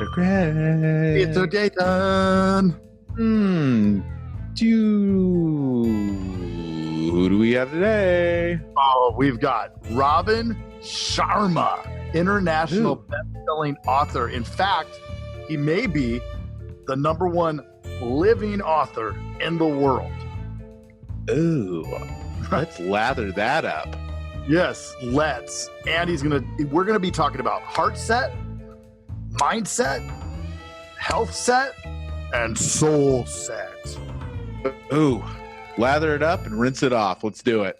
Mr. Gray. It's okay, done. Who do we have today? Oh, we've got Robin Sharma, international best-selling author. In fact, he may be the #1 living author in the world. Ooh, let's lather that up. Yes, let's. And we're gonna be talking about Heartset, mindset, health set, and soul set. Ooh, lather it up and rinse it off. Let's do it.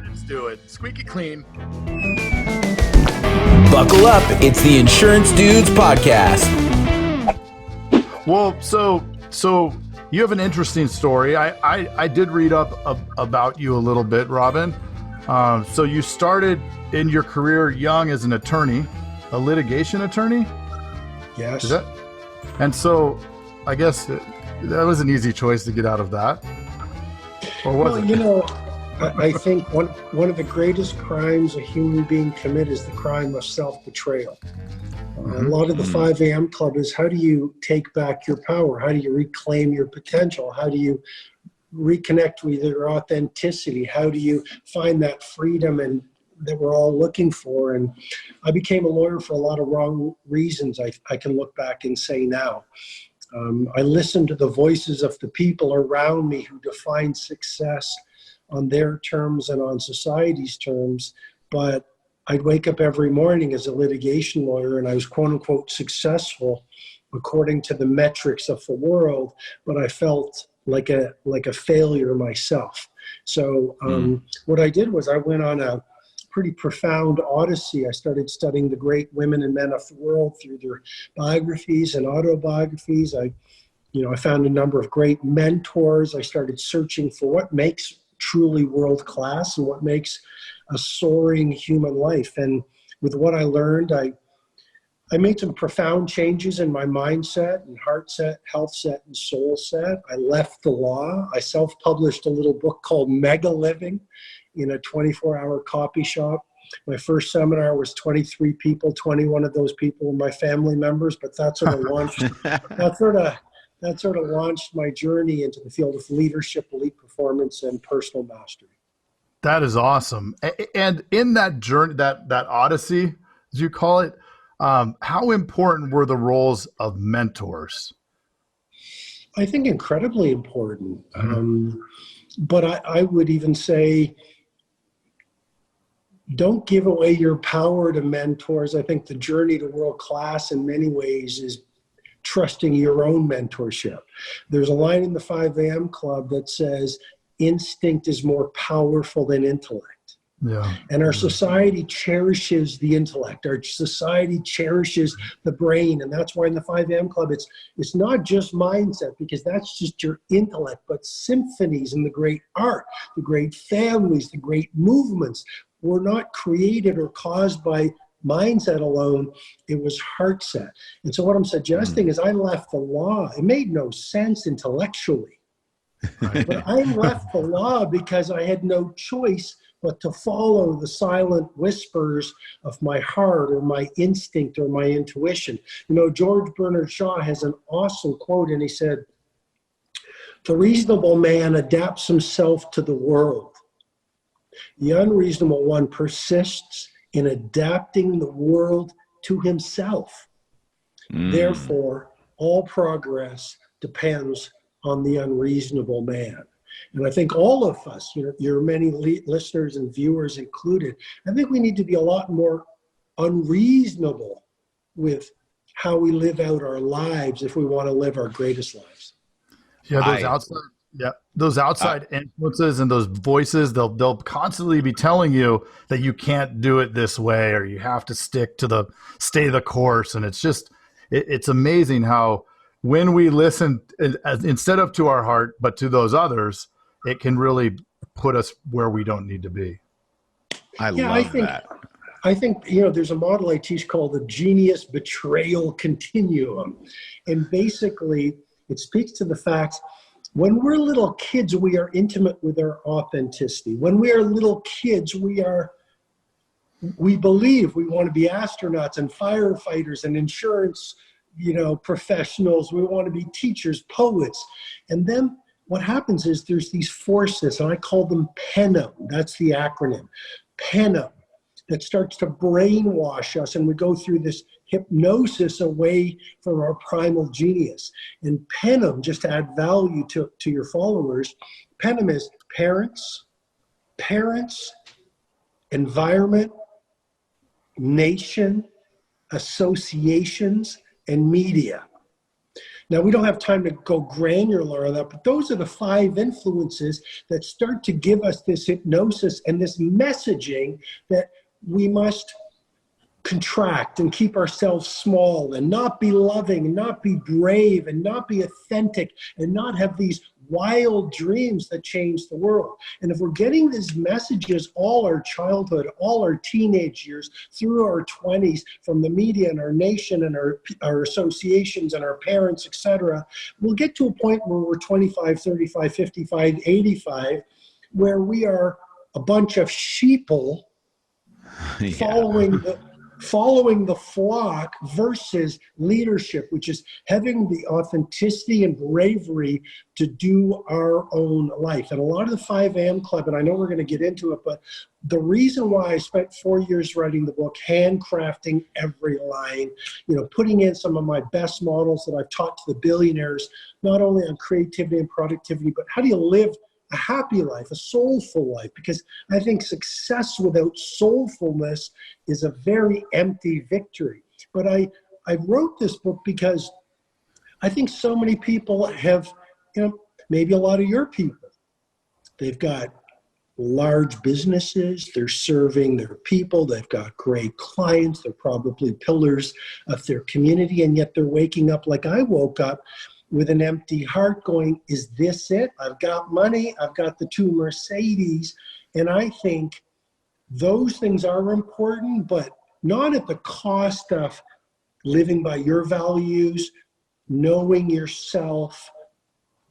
Let's do it. Squeaky clean. Buckle up. It's the Insurance Dudes podcast. Well, so you have an interesting story. I did read up about you a little bit, Robin. So you started in your career young as an attorney, a litigation attorney? Yes. And so I guess that was an easy choice to get out of that. Or was it? You know, I think one of the greatest crimes a human being commits is the crime of self-betrayal. A lot of the 5 a.m. club is, how do you take back your power? How do you reclaim your potential? How do you reconnect with your authenticity? How do you find that freedom and that we're all looking for? And I became a lawyer for a lot of wrong reasons. I can look back and say now. I listened to the voices of the people around me who define success on their terms and on society's terms, but I'd wake up every morning as a litigation lawyer and I was quote unquote successful according to the metrics of the world, but I felt like a failure myself. So what I did was I went on a pretty profound odyssey. I started studying the great women and men of the world through their biographies and autobiographies. I found a number of great mentors. I started searching for what makes truly world class and what makes a soaring human life. And with what I learned, I made some profound changes in my mindset and heart set, health set, and soul set. I left the law. I self-published a little book called Mega Living in a 24-hour copy shop. My first seminar was 23 people. 21 of those people were my family members, but that sort of launched my journey into the field of leadership, elite performance, and personal mastery. That is awesome. And in that journey, that odyssey, as you call it, how important were the roles of mentors? I think incredibly important. But I would even say, don't give away your power to mentors. I think the journey to world class in many ways is trusting your own mentorship. There's a line in the 5 a.m. club that says, instinct is more powerful than intellect. Yeah. And our society cherishes the intellect. Our society cherishes the brain. And that's why in the 5 a.m. club, it's not just mindset, because that's just your intellect, but symphonies and the great art, the great families, the great movements were not created or caused by mindset alone. It was heart set. And so what I'm suggesting is I left the law. It made no sense intellectually. But I left the law because I had no choice but to follow the silent whispers of my heart or my instinct or my intuition. You know, George Bernard Shaw has an awesome quote, and he said, "The reasonable man adapts himself to the world. The unreasonable one persists in adapting the world to himself. Therefore, all progress depends on the unreasonable man." And I think all of us, your many listeners and viewers included, I think we need to be a lot more unreasonable with how we live out our lives if we want to live our greatest lives. Yeah, those outside influences and those voices, they'll constantly be telling you that you can't do it this way, or you have to stay the course. And it's amazing how when we listen instead of to our heart, but to those others, it can really put us where we don't need to be. I love that. I think, there's a model I teach called the genius betrayal continuum. And basically it speaks to the fact when we're little kids, we are intimate with our authenticity. When we are little kids, we believe we want to be astronauts and firefighters and insurance professionals. We want to be teachers, poets. And then what happens is there's these forces, and I call them PENUM. That's the acronym. PENUM, that starts to brainwash us, and we go through this hypnosis away from our primal genius. And PENUM, just to add value to your followers, PENUM is parents, environment, nation, associations, and media. Now, we don't have time to go granular on that, but those are the 5 influences that start to give us this hypnosis and this messaging that we must contract and keep ourselves small and not be loving and not be brave and not be authentic and not have these wild dreams that change the world. And if we're getting these messages all our childhood, all our teenage years, through our 20s, from the media and our nation and our associations and our parents, etc., we'll get to a point where we're 25, 35, 55, 85, where we are a bunch of sheeple following the flock versus leadership, which is having the authenticity and bravery to do our own life. And a lot of the 5 AM Club, and I know we're going to get into it, but the reason why I spent 4 years writing the book, handcrafting every line, putting in some of my best models that I've taught to the billionaires, not only on creativity and productivity, but how do you live a happy life, a soulful life, because I think success without soulfulness is a very empty victory. But I wrote this book because I think so many people have, maybe a lot of your people, they've got large businesses, they're serving their people, they've got great clients, they're probably pillars of their community, and yet they're waking up like I woke up with an empty heart going, is this it? I've got money, I've got the 2 Mercedes. And I think those things are important, but not at the cost of living by your values, knowing yourself,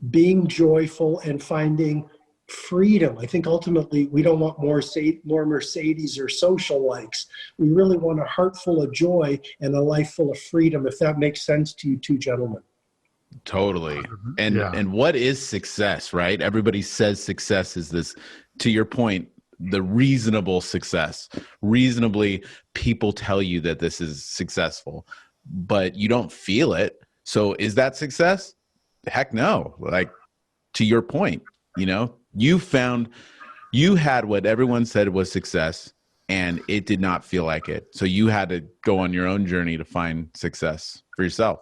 being joyful, and finding freedom. I think ultimately we don't want more Mercedes or social likes. We really want a heart full of joy and a life full of freedom, if that makes sense to you 2 gentlemen. Totally. And what is success, right? Everybody says success is this, to your point, the reasonable success. Reasonably, people tell you that this is successful, but you don't feel it. So is that success? Heck no. Like, to your point, you had what everyone said was success, and it did not feel like it. So you had to go on your own journey to find success for yourself.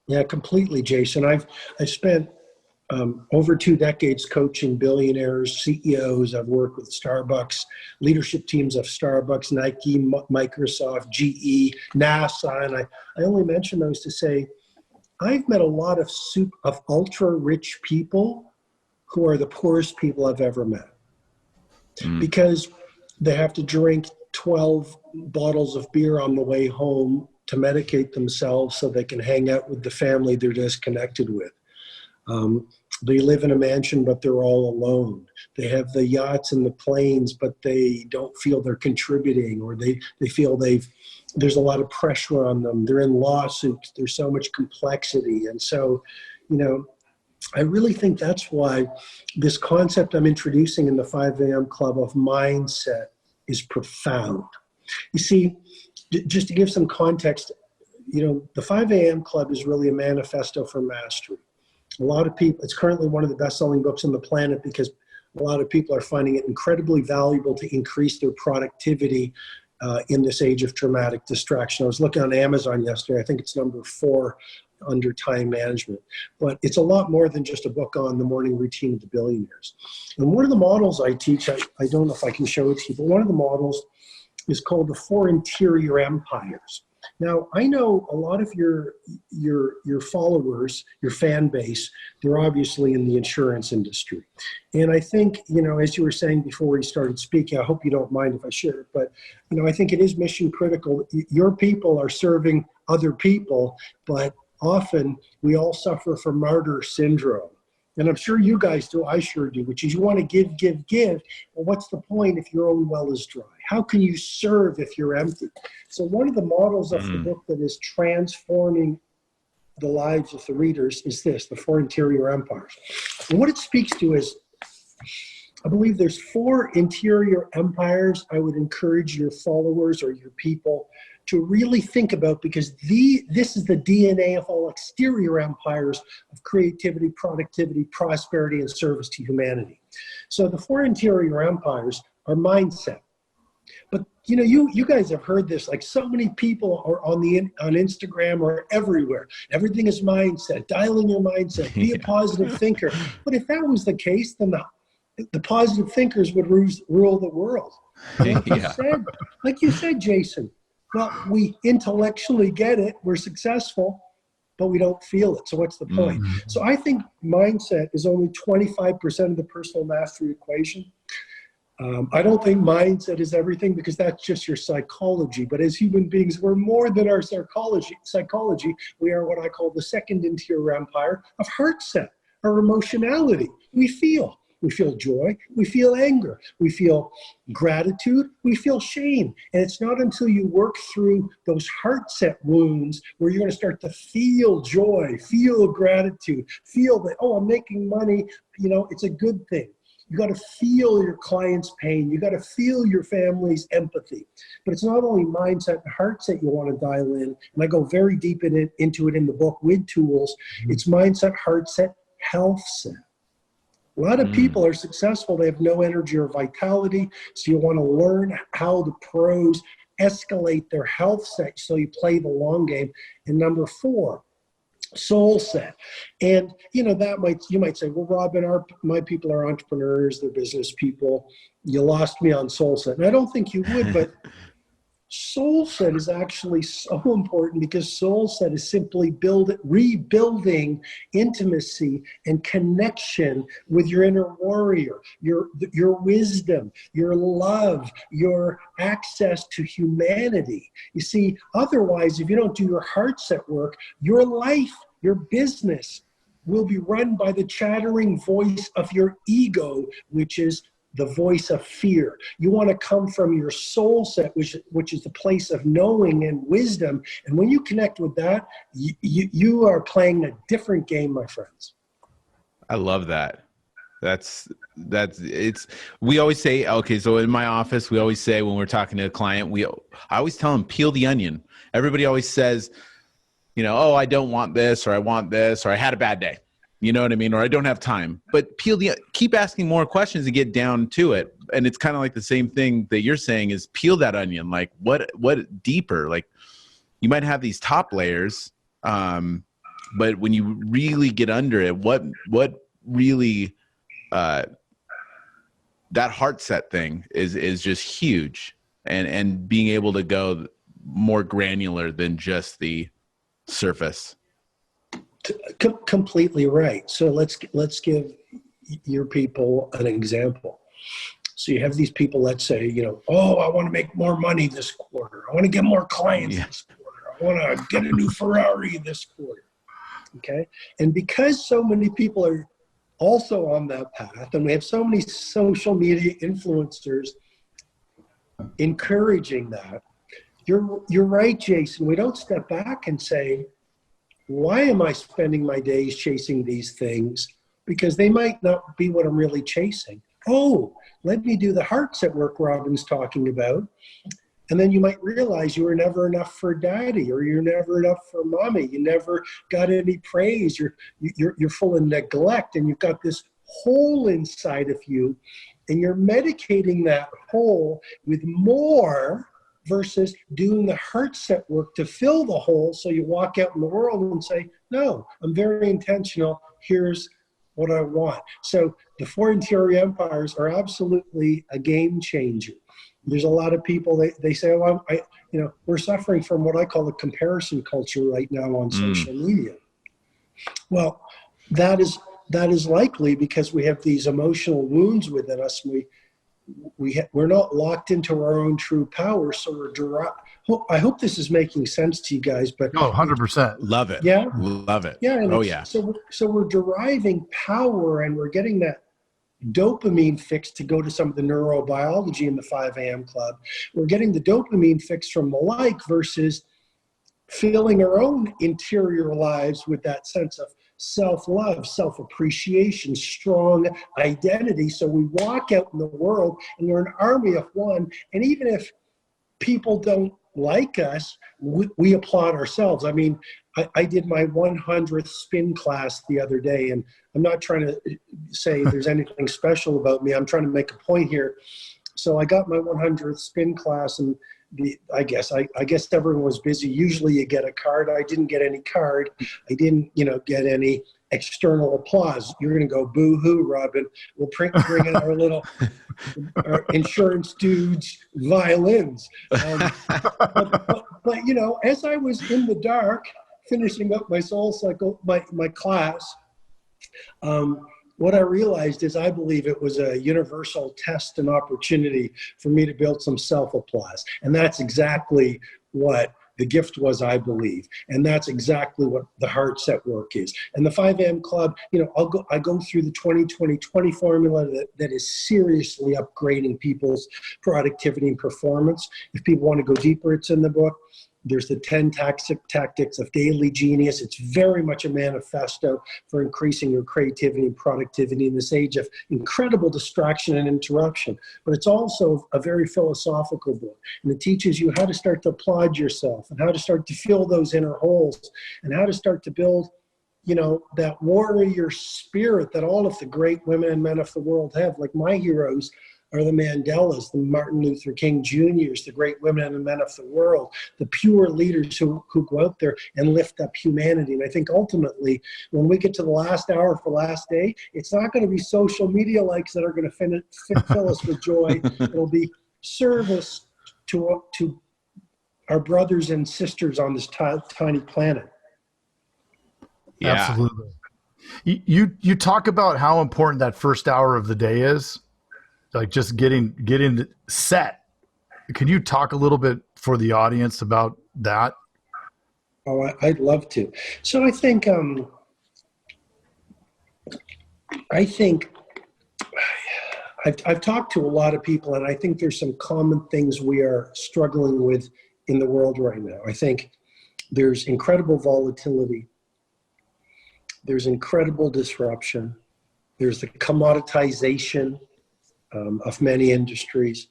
Yeah, completely, Jason. I've spent over 2 decades coaching billionaires, CEOs. I've worked with Starbucks, leadership teams of Starbucks, Nike, Microsoft, GE, NASA. And I only mention those to say, I've met a lot of ultra-rich people who are the poorest people I've ever met. Because they have to drink 12 bottles of beer on the way home to medicate themselves so they can hang out with the family they're disconnected with. They live in a mansion, but they're all alone. They have the yachts and the planes, but they don't feel they're contributing, or they feel there's a lot of pressure on them. They're in lawsuits. There's so much complexity. And so, I really think that's why this concept I'm introducing in the 5 AM Club of mindset is profound. You see, just to give some context, the 5 AM Club is really a manifesto for mastery. A lot of people, it's currently one of the best-selling books on the planet because a lot of people are finding it incredibly valuable to increase their productivity in this age of dramatic distraction. I was looking on Amazon yesterday. I think it's number 4 under time management. But it's a lot more than just a book on the morning routine of the billionaires. And one of the models I teach, I don't know if I can show it to you, but one of the models is called the 4 interior empires. Now, I know a lot of your followers, your fan base, they're obviously in the insurance industry. And I think, as you were saying before you started speaking, I hope you don't mind if I share it, but, I think it is mission critical. Your people are serving other people, but often we all suffer from martyr syndrome. And I'm sure you guys do, I sure do, which is you want to give, give, give. Well, what's the point if your own well is dry? How can you serve if you're empty? So one of the models of the book that is transforming the lives of the readers is this, the 4 interior empires. And what it speaks to is, I believe there's 4 interior empires I would encourage your followers or your people to really think about, because this is the DNA of all exterior empires of creativity, productivity, prosperity, and service to humanity. So the 4 interior empires are mindset. But you know, you guys have heard this, like so many people are on Instagram or everywhere. Everything is mindset, dial in your mindset, be a positive thinker. But if that was the case, then the positive thinkers would rule the world. Like you said, Jason, well, we intellectually get it, we're successful, but we don't feel it. So what's the point? Mm-hmm. So I think mindset is only 25% of the personal mastery equation. I don't think mindset is everything, because that's just your psychology. But as human beings, we're more than our psychology. We are what I call the 2nd interior empire of Heartset, our emotionality. We feel joy, we feel anger, we feel gratitude, we feel shame. And it's not until you work through those Heartset wounds where you're going to start to feel joy, feel gratitude, feel that, oh, I'm making money, you know, it's a good thing. You got to feel your client's pain. You got to feel your family's empathy. But it's not only mindset and Heartset you want to dial in, and I go very deep into it in the book with tools. It's mindset, Heartset, healthset. A lot of people are successful. They have no energy or vitality. So you want to learn how the pros escalate their health set so you play the long game. And number 4, soul set. And you know, you might say, well, Robin, my people are entrepreneurs, they're business people. You lost me on soul set. And I don't think you would, but soul set is actually so important, because soul set is simply rebuilding intimacy and connection with your inner warrior, your wisdom, your love, your access to humanity. You see, otherwise, if you don't do your Heartset work, your life, your business will be run by the chattering voice of your ego, which is the voice of fear. You want to come from your soul set, which is the place of knowing and wisdom. And when you connect with that, you are playing a different game, my friends. I love that. We always say, okay, so in my office, we always say when we're talking to a client, I always tell them, peel the onion. Everybody always says, you know, oh, I don't want this, or I want this, or I had a bad day. You know what I mean? Or I don't have time. But keep asking more questions and get down to it. And it's kind of like the same thing that you're saying is peel that onion. Like what deeper? Like you might have these top layers, but when you really get under it, what really that Heartset thing is just huge. And being able to go more granular than just the surface. Completely right. So let's give your people an example. So you have these people, let's say, you know, oh, I want to make more money this quarter. I want to get more clients this quarter. I want to get a new Ferrari this quarter. Okay. And because so many people are also on that path, and we have so many social media influencers encouraging that, you're right, Jason. We don't step back and say, why am I spending my days chasing these things? Because they might not be what I'm really chasing. Oh, let me do the Heartset work Robin's talking about. And then you might realize you were never enough for daddy, or you're never enough for mommy. You never got any praise. You're full of neglect, and you've got this hole inside of you, and you're medicating that hole with more versus doing the Heartset work to fill the hole. So you walk out in the world and say, no, I'm very intentional. Here's what I want. So the 4 interior empires are absolutely a game changer. There's a lot of people, they say, oh, we're suffering from what I call a comparison culture right now on social media. Well, that is likely because we have these emotional wounds within us. We're not locked into our own true power, so I hope this is making sense to you guys. But 100%. Love it. Yeah, love it. Yeah. Oh yeah. So we're deriving power, and we're getting that dopamine fix, to go to some of the neurobiology in the 5 a.m. club. We're getting the dopamine fix from the like versus filling our own interior lives with that sense of self-love, self-appreciation, strong identity. So we walk out in the world and we're an army of one. And even if people don't like us, we applaud ourselves. I mean, I did my 100th spin class the other day, and I'm not trying to say there's anything special about me. I'm trying to make a point here. So I got my 100th spin class, and I guess everyone was busy. Usually you get a card. I didn't get any card. I didn't, get any external applause. You're going to go boo-hoo, Robin. We'll bring in our little our insurance dudes violins. But as I was in the dark finishing up my soul cycle, my class, what I realized is I believe it was a universal test and opportunity for me to build some self-applause. And that's exactly what the gift was, I believe. And that's exactly what the Heartset work is. And the 5 a.m. Club, I go through the 20-20-20 formula that is seriously upgrading people's productivity and performance. If people want to go deeper, it's in the book. There's the 10 tactics of daily genius. It's very much a manifesto for increasing your creativity and productivity in this age of incredible distraction and interruption. But it's also a very philosophical book. And it teaches you how to start to applaud yourself and how to start to fill those inner holes and how to start to build, that warrior spirit that all of the great women and men of the world have. Like my heroes are the Mandelas, the Martin Luther King Jr.'s, the great women and men of the world, the pure leaders who go out there and lift up humanity. And I think ultimately, when we get to the last hour for last day, it's not going to be social media likes that are going to fill us with joy. It'll be service to our brothers and sisters on this tiny planet. Yeah. Absolutely. You talk about how important that first hour of the day is. Like just getting set. Can you talk a little bit for the audience about that? Oh, I'd love to. So I think I've talked to a lot of people, and I think there's some common things we are struggling with in the world right now. I think there's incredible volatility. There's incredible disruption. There's the commoditization of many industries.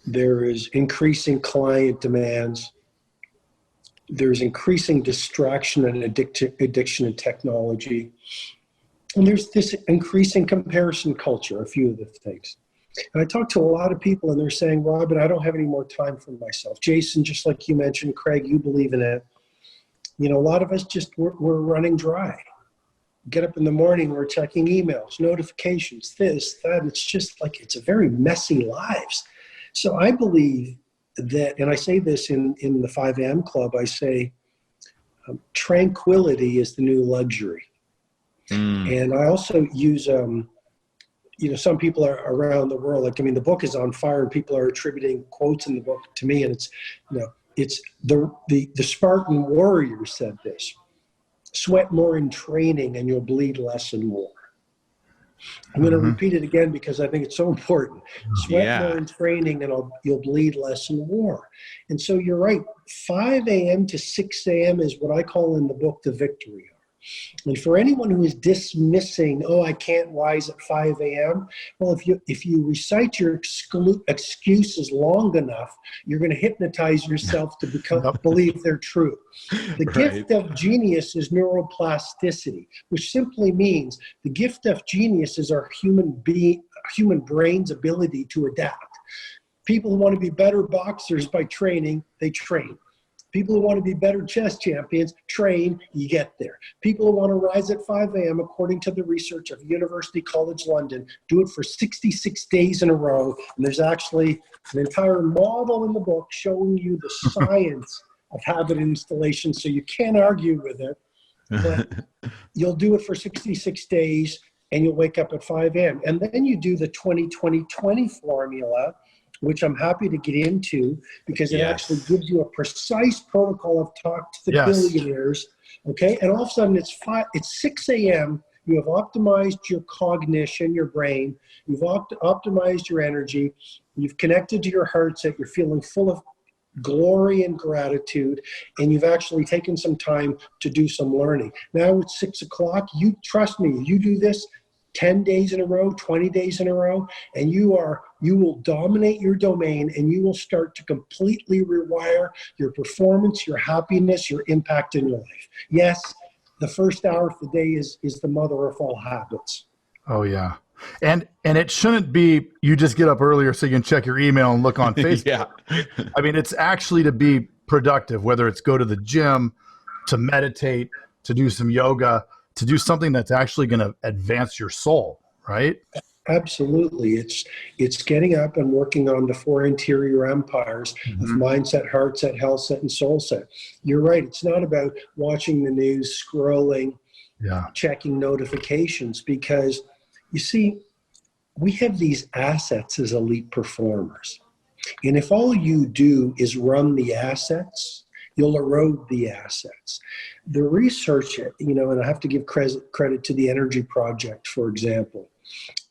There is increasing client demands. There's increasing distraction and addiction in technology. And there's this increasing comparison culture, a few of the things. And I talk to a lot of people and they're saying, Robin, I don't have any more time for myself. Jason, just like you mentioned, Craig, you believe in it. A lot of us we're running dry. Get up in the morning, we're checking emails, notifications, this, that. It's just like, it's a very messy lives. So I believe that, and I say this in the 5 a.m. Club, I say, tranquility is the new luxury. And I also use, some people are around the world, the book is on fire and people are attributing quotes in the book to me. And it's the Spartan warriors said this. Sweat more in training and you'll bleed less and more. I'm going to repeat it again because I think it's so important. Sweat more in training and you'll bleed less and more. And so you're right. 5 a.m. to 6 a.m. is what I call in the book the victory hour. And for anyone who is dismissing, I can't rise at 5 a.m., well, if you recite your excuses long enough, you're going to hypnotize yourself to believe they're true. The gift of genius is neuroplasticity, which simply means the gift of genius is our human brain's ability to adapt. People who want to be better boxers by training, they train. People who want to be better chess champions, train, you get there. People who want to rise at 5 a.m., according to the research of University College London, do it for 66 days in a row. And there's actually an entire model in the book showing you the science of habit installation, so you can't argue with it. But you'll do it for 66 days, and you'll wake up at 5 a.m. And then you do the 20-20-20 formula, which I'm happy to get into because it actually gives you a precise protocol. I've talked to the billionaires, okay? And all of a sudden it's 6 a.m., you have optimized your cognition, your brain, you've optimized your energy, you've connected to your Heartset, you're feeling full of glory and gratitude, and you've actually taken some time to do some learning. Now it's 6 o'clock. You trust me, you do this 10 days in a row, 20 days in a row, and you will dominate your domain, and you will start to completely rewire your performance, your happiness, your impact in your life. Yes, the first hour of the day is the mother of all habits. Oh yeah. And it shouldn't be you just get up earlier so you can check your email and look on Facebook. Yeah. I mean, it's actually to be productive, whether it's go to the gym, to meditate, to do some yoga, to do something that's actually going to advance your soul, right? Absolutely. It's getting up and working on the 4 interior empires of mindset, heartset, healthset, and soulset. You're right. It's not about watching the news, scrolling, checking notifications, because you see, we have these assets as elite performers. And if all you do is run the assets, you'll erode the assets. The research, and I have to give credit to the Energy Project, for example.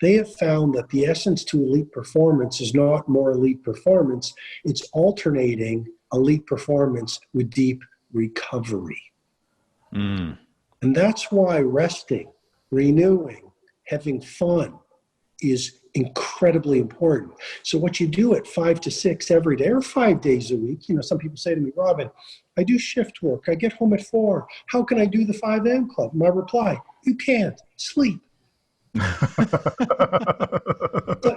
They have found that the essence to elite performance is not more elite performance. It's alternating elite performance with deep recovery. And that's why resting, renewing, having fun is incredibly important. So what you do at 5 to 6 every day or 5 days a week, some people say to me, Robin, I do shift work. I get home at 4. How can I do the 5 a.m. club? My reply, you can't. Sleep.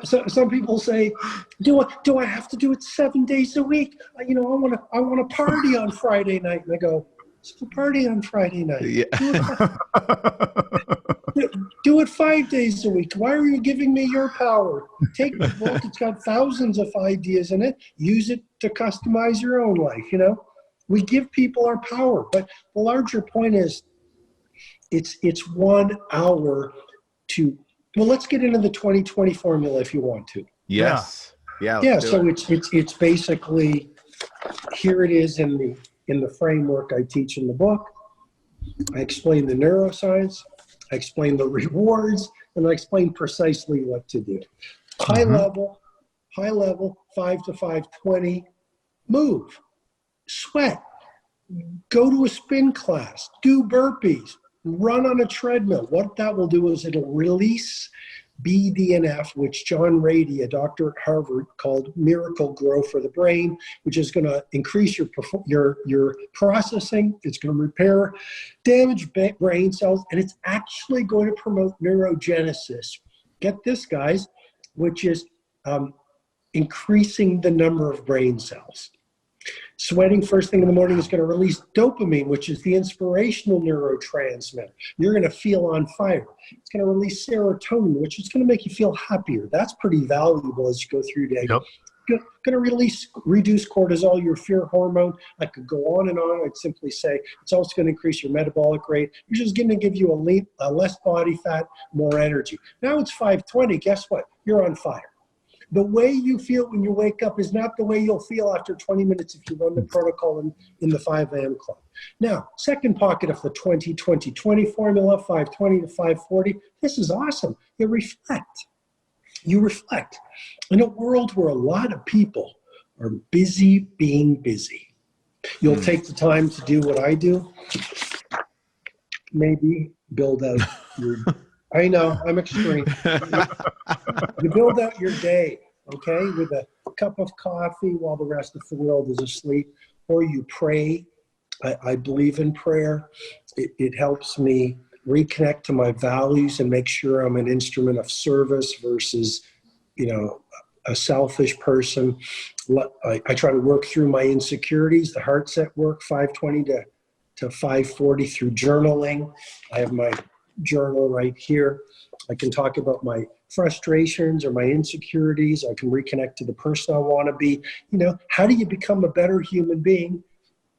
So some people say, do I have to do it 7 days a week? I want to party on Friday night. And I go, it's a party on Friday night. Yeah. Do it 5 days a week. Why are you giving me your power? Take the book. It's got thousands of ideas in it. Use it to customize your own life. We give people our power, but the larger point is it's 1 hour to, let's get into the 20/20 formula if you want to. Yes. Yeah. So it's basically, here it is in the framework I teach in the book. I explain the neuroscience, I explain the rewards, and I explain precisely what to do. High level, 5 to 5:20, move, sweat, go to a spin class, do burpees, run on a treadmill. What that will do is it'll release BDNF, which John Rady, a doctor at Harvard, called miracle grow for the brain, which is going to increase your processing. It's going to repair damaged brain cells, and it's actually going to promote neurogenesis. Get this, guys, which is increasing the number of brain cells. Sweating first thing in the morning is going to release dopamine, which is the inspirational neurotransmitter. You're going to feel on fire. It's going to release serotonin, which is going to make you feel happier. That's pretty valuable as you go through your day. Yep. Going to reduce cortisol, your fear hormone. I could go on and on. I'd simply say it's also going to increase your metabolic rate, which is going to give you a less body fat, more energy. Now it's 5:20. Guess what? You're on fire. The way you feel when you wake up is not the way you'll feel after 20 minutes if you run the protocol in the 5 a.m. club. Now, second pocket of the 20-20-20 formula, 5:20 to 5:40. This is awesome. You reflect. In a world where a lot of people are busy being busy, you'll take the time to do what I do. Maybe build out your... I know, I'm extreme. You build out your day, okay, with a cup of coffee while the rest of the world is asleep, or you pray. I believe in prayer. It helps me reconnect to my values and make sure I'm an instrument of service versus, a selfish person. I try to work through my insecurities, the Heartset work, 5:20 to 5:40 through journaling. I have my journal right here. I can talk about my frustrations or my insecurities. I can reconnect to the person I want to be. How do you become a better human being?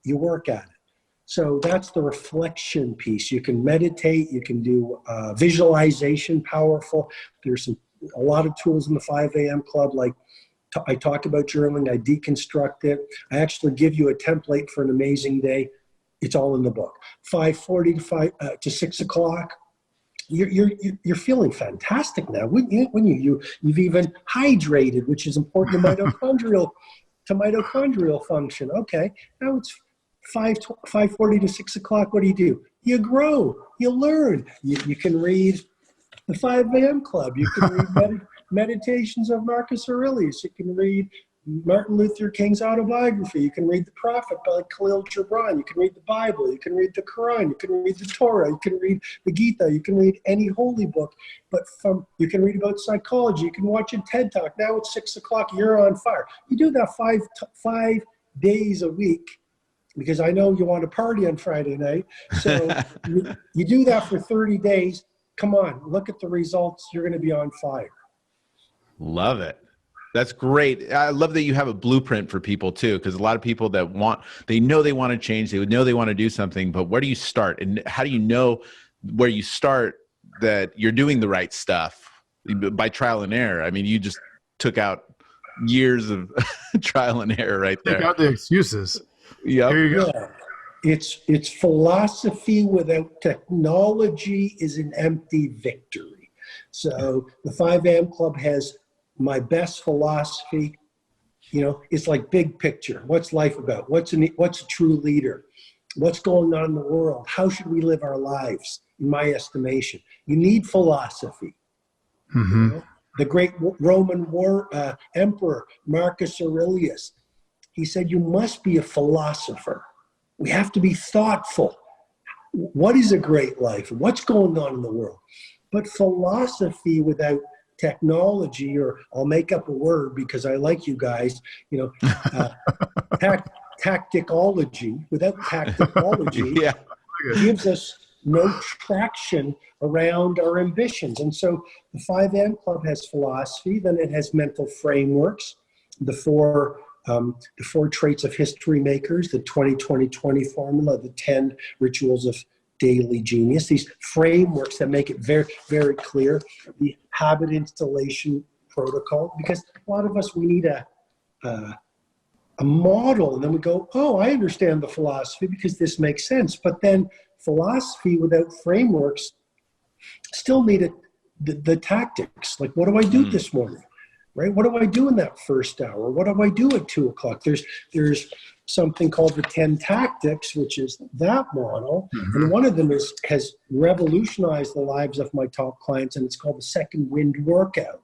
You work at it. So that's the reflection piece. You can meditate. You can do visualization, powerful. There's a lot of tools in the 5 a.m. club, like I talk about journaling. I deconstruct it. I actually give you a template for an amazing day. It's all in the book. 5:40 to 6 o'clock. You're feeling fantastic now. When you've even hydrated, which is important to mitochondrial to mitochondrial function. Okay, now it's 5:40 to 6 o'clock. What do? You grow, you learn. You can read the 5 a.m. Club. You can read Meditations of Marcus Aurelius. You can read Martin Luther King's autobiography. You can read The Prophet by Khalil Gibran. You can read the Bible. You can read the Quran. You can read the Torah. You can read the Gita. You can read any holy book. But you can read about psychology. You can watch a TED Talk. Now it's 6 o'clock. You're on fire. You do that 5 days a week, because I know you want to party on Friday night. So you do that for 30 days. Come on, look at the results. You're going to be on fire. Love it. That's great. I love that you have a blueprint for people too, because a lot of people they know they want to change, they know they want to do something, but where do you start? And how do you know where you start that you're doing the right stuff? By trial and error. I mean, you just took out years of trial and error right there. Take out the excuses. Yep. Here you go. Yeah. It's philosophy without technology is an empty victory. So the 5 a.m. Club has my best philosophy. It's like big picture. What's life about? What's a true leader? What's going on in the world? How should we live our lives? In my estimation, you need philosophy. Mm-hmm. The great Roman emperor Marcus Aurelius, he said, you must be a philosopher. We have to be thoughtful. What is a great life? What's going on in the world? But philosophy without technology, or I'll make up a word because I like you guys, tacticology, without tacticology, gives us no traction around our ambitions. And so the 5 a.m. Club has philosophy, then it has mental frameworks, the four traits of history makers, the 20-20-20 formula, the 10 rituals of daily genius, these frameworks that make it very, very clear, the habit installation protocol, because a lot of us, we need a model, and then we go, oh, I understand the philosophy because this makes sense. But then philosophy without frameworks still need the tactics. Like, what do I do this morning? Right? What do I do in that first hour? What do I do at 2 o'clock? There's something called the 10 tactics, which is that model. Mm-hmm. And one of them has revolutionized the lives of my top clients, and it's called the second wind workout.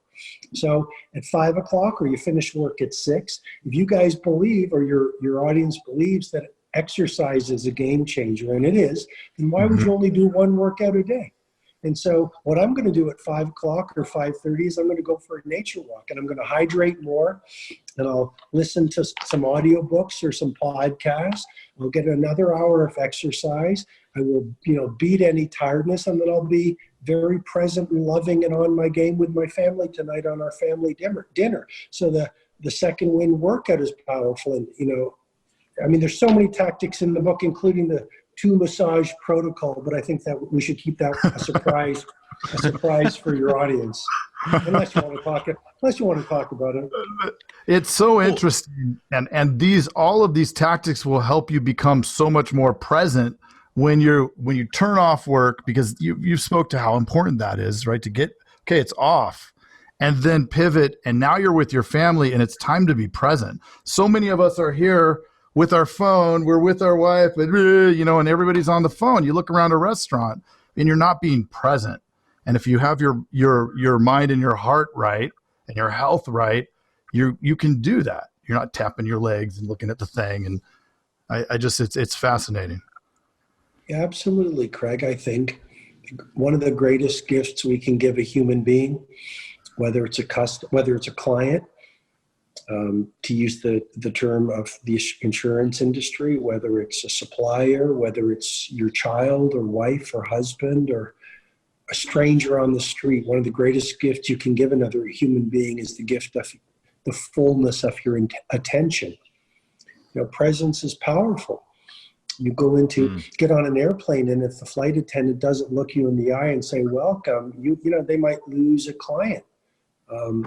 So at 5 o'clock, or you finish work at 6, if you guys believe, or your audience believes, that exercise is a game changer, and it is, then why would you only do one workout a day? And so what I'm going to do at 5 o'clock or 5:30 is I'm going to go for a nature walk, and I'm going to hydrate more, and I'll listen to some audiobooks or some podcasts. I'll get another hour of exercise. I will, beat any tiredness, and then I'll be very present and loving and on my game with my family tonight on our family dinner. So the second wind workout is powerful. And, there's so many tactics in the book, including the 2 massage protocol, but I think that we should keep that a surprise for your audience, unless you want to talk about it. It's so interesting, and all of these tactics will help you become so much more present when you turn off work, because you spoke to how important that is, right? To get, okay, it's off, and then pivot, and now you're with your family, and it's time to be present. So many of us are here with our phone, we're with our wife, and everybody's on the phone. You look around a restaurant and you're not being present. And if you have your mind and your heart right and your health right, you can do that. You're not tapping your legs and looking at the thing. And it's fascinating. Absolutely, Craig. I think one of the greatest gifts we can give a human being, whether it's a client, to use the term of the insurance industry, whether it's a supplier, whether it's your child or wife or husband or a stranger on the street, one of the greatest gifts you can give another human being is the gift of the fullness of your attention. Presence is powerful. You go get on an airplane, and if the flight attendant doesn't look you in the eye and say welcome, they might lose a client.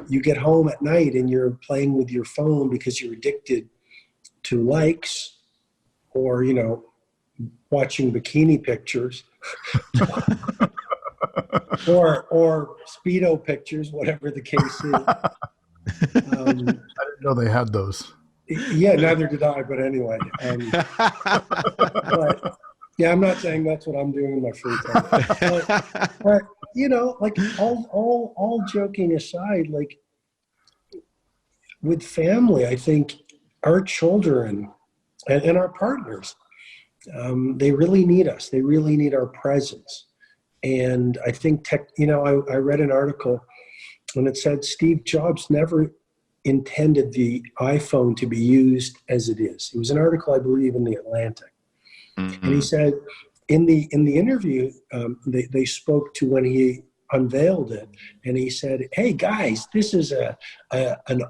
You get home at night and you're playing with your phone because you're addicted to likes, or, watching bikini pictures or Speedo pictures, whatever the case is. I didn't know they had those. Yeah, neither did I, but anyway. But yeah, I'm not saying that's what I'm doing in my free time. But you know, like all joking aside, like with family, I think our children and our partners, they really need us. They really need our presence. And I think I read an article and it said Steve Jobs never intended the iPhone to be used as it is. It was an article, I believe, in the Atlantic. Mm-hmm. And he said in the interview, they spoke to when he unveiled it, and he said, "Hey guys, this is an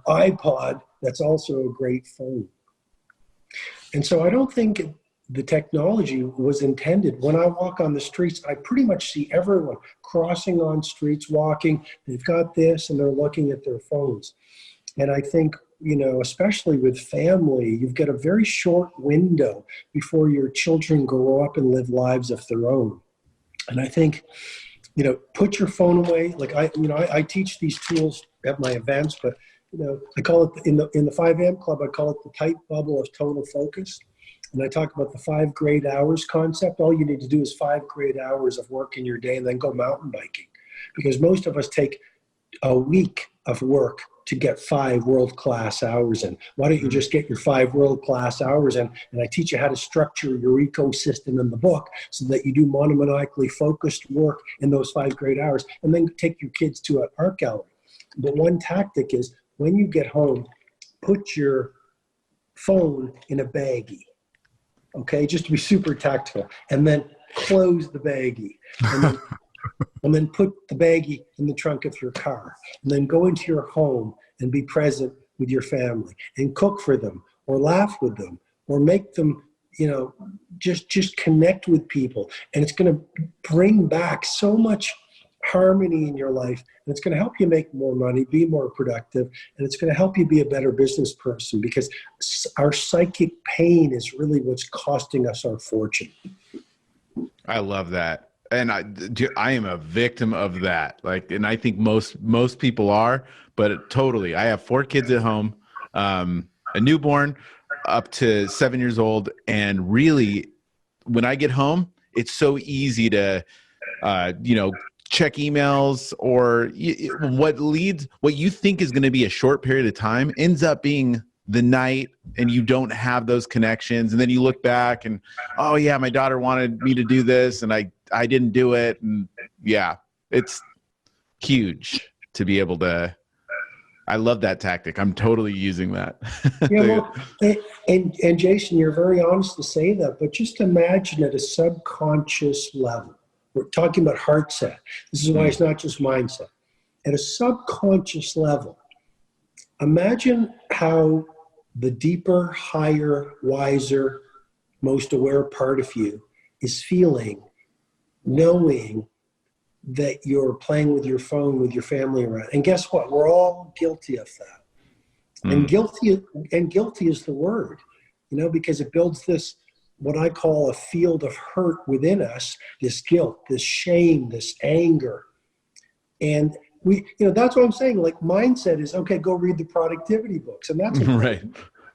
iPod that's also a great phone." And so I don't think the technology was intended. When I walk on the streets, I pretty much see everyone crossing on streets, walking. They've got this, and they're looking at their phones. And I think, you know, especially with family, you've got a very short window before your children grow up and live lives of their own. And I think, you know, put your phone away. Like I teach these tools at my events, but you know, I call it in the 5 a.m. club, I call it the tight bubble of total focus. And I talk about the 5 great hours concept. All you need to do is 5 great hours of work in your day and then go mountain biking. Because most of us take a week of work to get 5 world-class hours in. Why don't you just get your 5 world-class hours in? And I teach you how to structure your ecosystem in the book so that you do monomaniacally focused work in those 5 great hours, and then take your kids to an art gallery. But one tactic is when you get home, put your phone in a baggie, okay, just to be super tactful, and then close the baggie. And then put the baggie in the trunk of your car, and then go into your home and be present with your family and cook for them or laugh with them or make them, you know, just connect with people. And it's going to bring back so much harmony in your life, and it's going to help you make more money, be more productive, and it's going to help you be a better business person, because our psychic pain is really what's costing us our fortune. I love that. And I am a victim of that. Like, and I think most people are, but totally. I have 4 kids at home, a newborn up to 7 years old. And really, when I get home, it's so easy to, check emails, or what you think is going to be a short period of time ends up being the night, and you don't have those connections. And then you look back and, oh yeah, my daughter wanted me to do this and I didn't do it. And yeah, it's huge to be able to, I love that tactic. I'm totally using that. Yeah, well, and Jason, you're very honest to say that, but just imagine at a subconscious level, we're talking about Heartset. This is why it's not just mindset. At a subconscious level, imagine how the deeper, higher, wiser, most aware part of you is feeling, knowing that you're playing with your phone with your family around. And guess what? We're all guilty of that. And guilty is the word, you know, because it builds this, what I call a field of hurt within us, this guilt, this shame, this anger. And that's what I'm saying. Like, mindset is, okay, go read the productivity books. And that's right.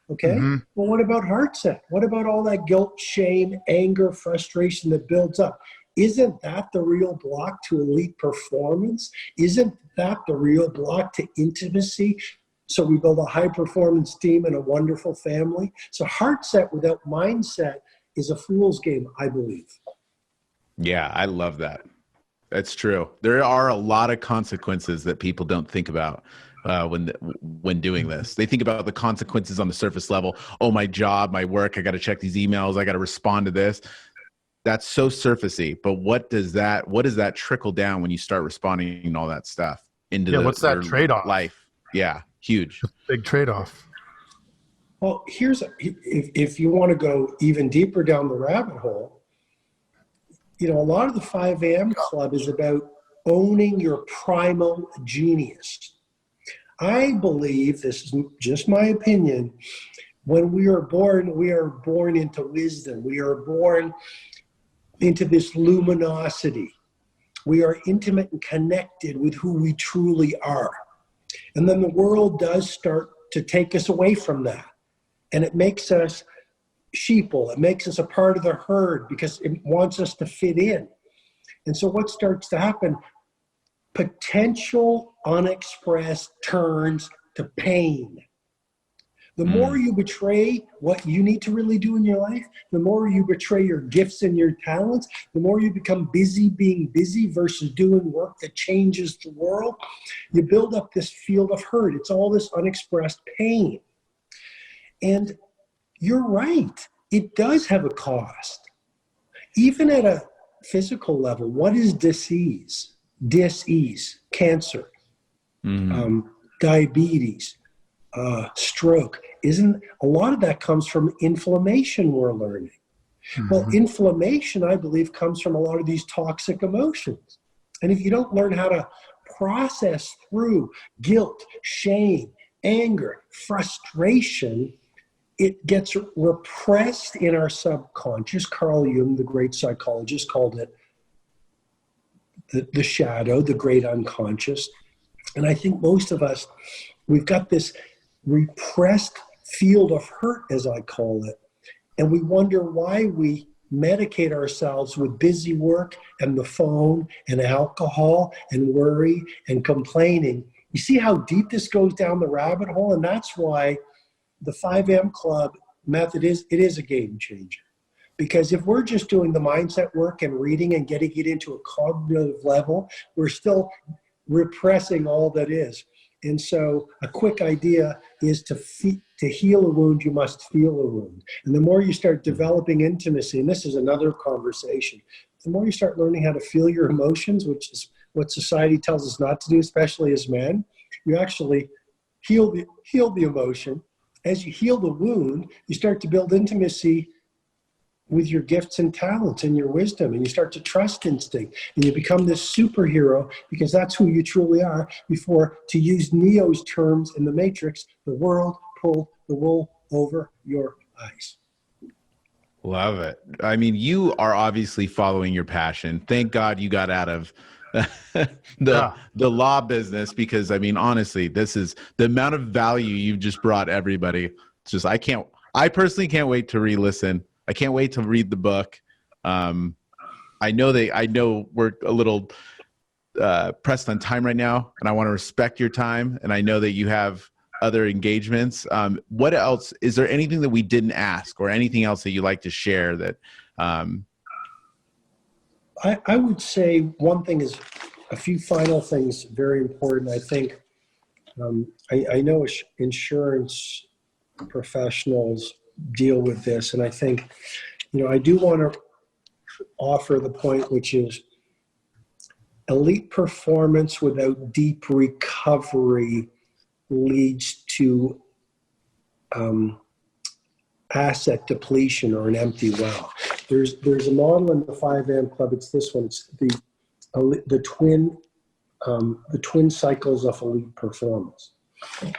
Okay. Mm-hmm. Well, what about Heartset? What about all that guilt, shame, anger, frustration that builds up? Isn't that the real block to elite performance? Isn't that the real block to intimacy? So we build a high performance team and a wonderful family. So Heartset without mindset is a fool's game, I believe. Yeah, I love that. That's true. There are a lot of consequences that people don't think about when doing this. They think about the consequences on the surface level. Oh, my job, my work, I got to check these emails, I got to respond to this. That's so surfacey. But what does that trickle down when you start responding and all that stuff into what's that trade-off? Life? Yeah, huge. Big trade-off. Well, if you want to go even deeper down the rabbit hole, a lot of the 5 a.m. club is about owning your primal genius. I believe, this is just my opinion, when we are born into wisdom. We are born into this luminosity. We are intimate and connected with who we truly are. And then the world does start to take us away from that. And it makes us sheeple. It makes us a part of the herd because it wants us to fit in. And so what starts to happen? Potential unexpressed turns to pain. The more you betray what you need to really do in your life, the more you betray your gifts and your talents, the more you become busy being busy versus doing work that changes the world, you build up this field of hurt. It's all this unexpressed pain. And you're right. It does have a cost. Even at a physical level, what is disease? Dis-ease, cancer, diabetes, stroke. Isn't a lot of that comes from inflammation we're learning. Well, inflammation, I believe, comes from a lot of these toxic emotions. And if you don't learn how to process through guilt, shame, anger, frustration, it gets repressed in our subconscious. Carl Jung, the great psychologist, called it the shadow, the great unconscious. And I think most of us, we've got this repressed field of hurt, as I call it. And we wonder why we medicate ourselves with busy work and the phone and alcohol and worry and complaining. You see how deep this goes down the rabbit hole? And that's why the 5M Club method is a game changer. Because if we're just doing the mindset work and reading and getting it into a cognitive level, we're still repressing all that is. And so a quick idea is to heal a wound, you must feel a wound. And the more you start developing intimacy, and this is another conversation, the more you start learning how to feel your emotions, which is what society tells us not to do, especially as men, you actually heal the emotion. As you heal the wound, you start to build intimacy with your gifts and talents and your wisdom, and you start to trust instinct, and you become this superhero because that's who you truly are. Before, to use Neo's terms in the Matrix, the world pulled the wool over your eyes. Love it. I mean, you are obviously following your passion. Thank God you got out of the law business, because I mean, honestly, this is the amount of value you've just brought everybody. It's just, I personally can't wait to re-listen. I can't wait to read the book. I know we're a little pressed on time right now, and I want to respect your time. And I know that you have other engagements. What else? Is there anything that we didn't ask, or anything else that you'd like to share that? I would say one thing is a few final things, very important. I think I know insurance professionals deal with this, and I think, I do want to offer the point, which is elite performance without deep recovery leads to asset depletion or an empty well. There's a model in the 5M Club. It's this one. It's the twin cycles of elite performance.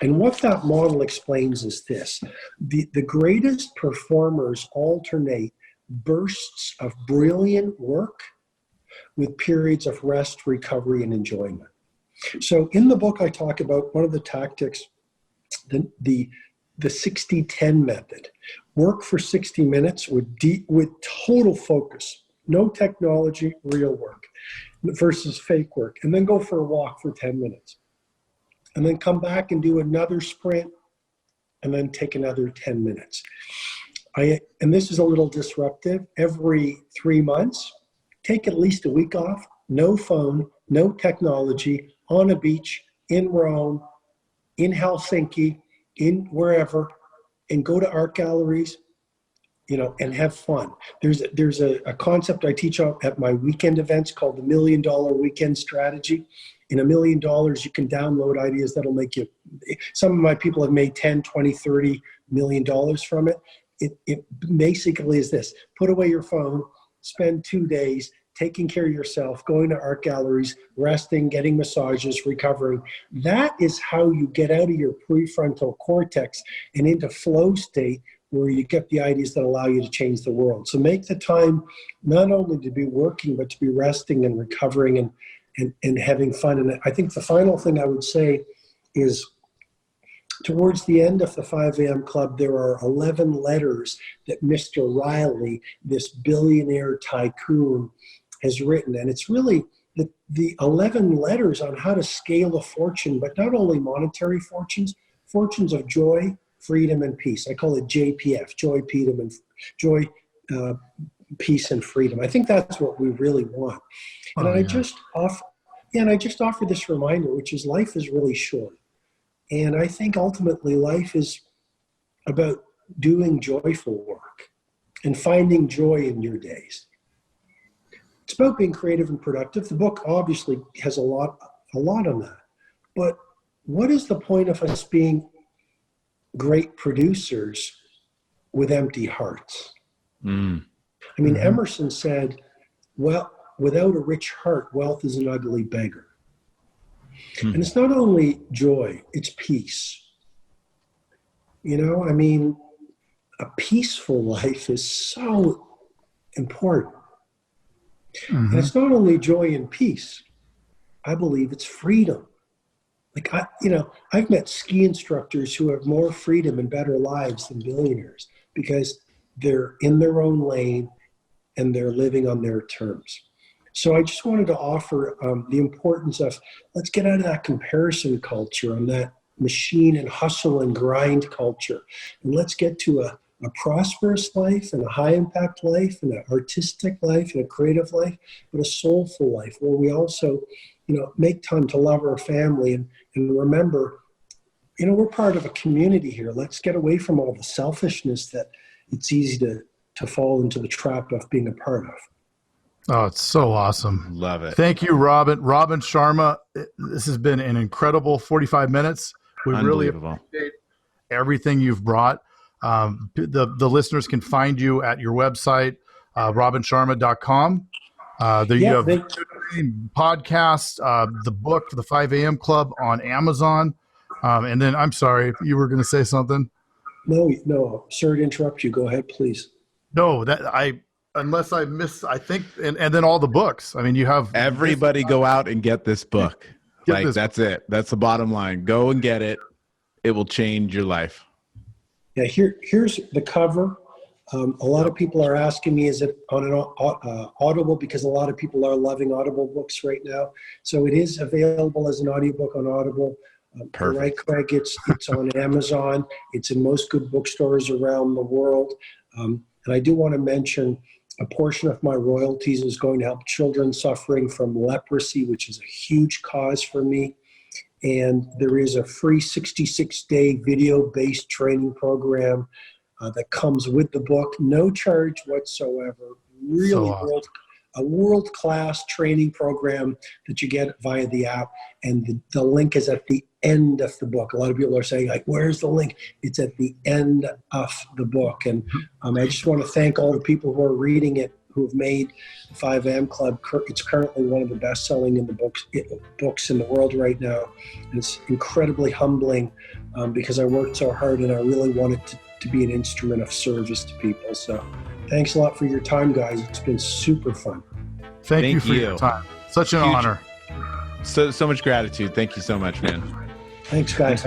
And what that model explains is this: the greatest performers alternate bursts of brilliant work with periods of rest, recovery, and enjoyment. So in the book, I talk about one of the tactics, the 60-10 method. Work for 60 minutes with total focus, no technology, real work, versus fake work, and then go for a walk for 10 minutes. And then come back and do another sprint, and then take another 10 minutes. And this is a little disruptive. Every 3 months, take at least a week off, no phone, no technology, on a beach, in Rome, in Helsinki, in wherever, and go to art galleries, and have fun. There's a concept I teach at my weekend events called the $1 Million Weekend Strategy. In $1 million, you can download ideas that'll make you, some of my people have made 10, 20, 30 million dollars from it. It basically is this: put away your phone, spend 2 days taking care of yourself, going to art galleries, resting, getting massages, recovering. That is how you get out of your prefrontal cortex and into flow state, where you get the ideas that allow you to change the world. So make the time not only to be working, but to be resting and recovering and having fun. And I think the final thing I would say is Towards the end of the 5 a.m. Club, there are 11 letters that Mr. Riley, this billionaire tycoon, has written. And it's really the 11 letters on how to scale a fortune, but not only monetary fortunes, fortunes of joy, freedom, and peace. I call it JPF, joy, peace, and freedom. I think that's what we really want. And I just offer this reminder, which is life is really short. And I think ultimately life is about doing joyful work and finding joy in your days. It's about being creative and productive. The book obviously has a lot on that. But what is the point of us being great producers with empty hearts? I mean, Emerson said, well, without a rich heart, wealth is an ugly beggar. And it's not only joy, it's peace. You know, I mean, a peaceful life is so important. And it's not only joy and peace. I believe it's freedom. Like, I've met ski instructors who have more freedom and better lives than billionaires because they're in their own lane and they're living on their terms. So I just wanted to offer the importance of, let's get out of that comparison culture and that machine and hustle and grind culture. And let's get to a prosperous life and a high impact life and an artistic life and a creative life, but a soulful life where we also, make time to love our family and remember, we're part of a community here. Let's get away from all the selfishness that it's easy to fall into the trap of being a part of. Oh, it's so awesome. Love it. Thank you, Robin. Robin Sharma, this has been an incredible 45 minutes. We really appreciate everything you've brought. The listeners can find you at your website, robinsharma.com. There you have podcast, the book, The 5 a.m. Club on Amazon. And then, I'm sorry, you were going to say something? No, sorry to interrupt you. Go ahead, please. No, unless I miss, I think, and then all the books. I mean, you have everybody go out and get this book. That's it. That's the bottom line. Go and get it. It will change your life. Yeah, here's the cover. A lot of people are asking me, is it on an Audible? Because a lot of people are loving Audible books right now. So it is available as an audiobook on Audible. Perfect. Right, Craig? It's on Amazon. It's in most good bookstores around the world. And I do want to mention a portion of my royalties is going to help children suffering from leprosy, which is a huge cause for me. And there is a free 66-day video-based training program that comes with the book, no charge whatsoever. Really a world-class training program that you get via the app. And the link is at the end of the book. A lot of people are saying, like, where's the link? It's at the end of the book. And I just want to thank all the people who are reading it, who have made 5 a.m. Club. It's currently one of the best-selling books in the world right now. And it's incredibly humbling because I worked so hard and I really wanted to be an instrument of service to people. So thanks a lot for your time, guys. It's been super fun. Thank you for your time. Such an honor. So much gratitude. Thank you so much, man. Thanks, guys.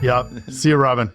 Yeah. See you, Robin.